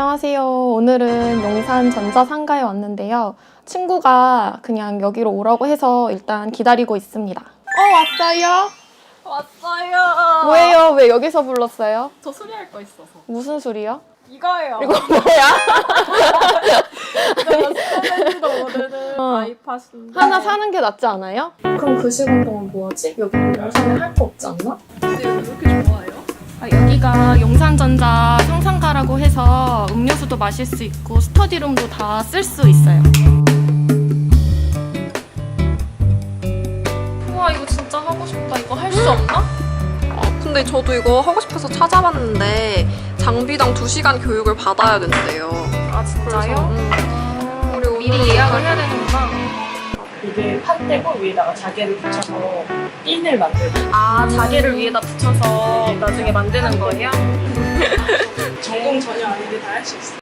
안녕하세요. 오늘은 용산 전자상가에 왔는데요. 친구가 그냥 여기로 오라고 해서 일단 기다리고 있습니다. 왔어요? 왔어요. 뭐예요? 왜 여기서 불렀어요? 저 수리할 거 있어서. 무슨 술이요? 이거예요. 이거 뭐야? 제가 스탠드도 모르는 아이팟인데. 하나 사는 게 낫지 않아요? 그럼 그 시간 동안 뭐 하지? 여기 용산에 할 거 없지 않나? 근데 여기 왜 이렇게 좋아해요? 여기가 용산전자 상상가라고 해서 음료수도 마실 수 있고 스터디룸도 다 쓸 수 있어요. 우와, 이거 진짜 하고 싶다. 이거 할 수 없나? 근데 저도 이거 하고 싶어서 찾아봤는데 장비당 2시간 교육을 받아야 된대요. 아, 진짜요? 그리고 미리 예약을 해야 되는구나. 이게 판대고 위에다가 자개를 붙여서 핀을 만들고 아, 자개를 위에다 붙여서 나중에 만드는 거예요? 전공 전혀 아닌데 다 할 수 있어.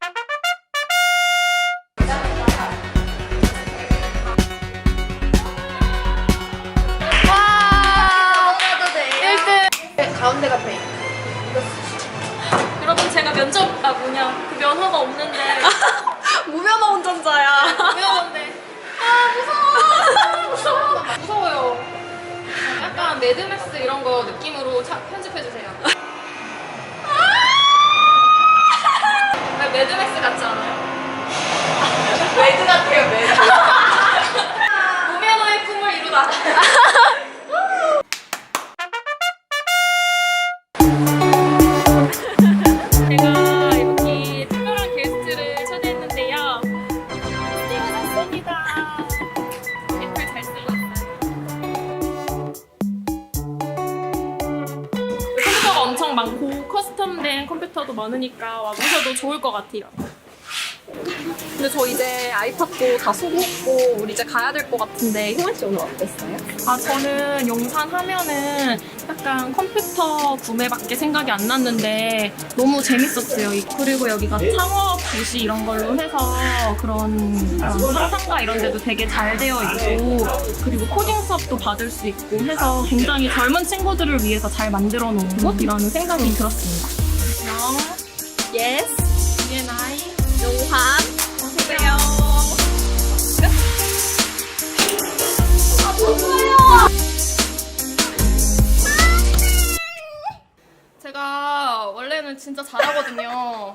가운데가 페인. 여러분, 제가 그 면허가 없는데. 무면허 운전자야. 무면허인데. 무서워요. 약간 매드맥스 이런 거 느낌으로 편집해주세요. 매드맥스 같지 않아요? 매드 같아요, 매드. 무면허의 꿈을 이루다. 제가 여기 특별한 게스트를 초대했는데요. 스티커 샀습니다. 댓글 잘 쓰고 있어요. 컴퓨터가 엄청 많고 커스텀된 컴퓨터도 많으니까 와보셔도 좋을 것 같아요. 근데 저 이제 아이팟도 다 수고했고 우리 이제 가야 될 것 같은데 효원 씨 오늘 어땠어요? 저는 용산 하면은 약간 컴퓨터 구매밖에 생각이 안 났는데 너무 재밌었어요. 그리고 여기가 창업 도시 이런 걸로 해서 그런 상상가 이런 데도 되게 잘 되어 있고, 그리고 코딩 수업도 받을 수 있고 해서 굉장히 젊은 친구들을 위해서 잘 만들어 놓은 곳이라는 생각이 들었습니다. 예스. 이게 나이 용산. 오세요. 제가 원래는 진짜 잘하거든요.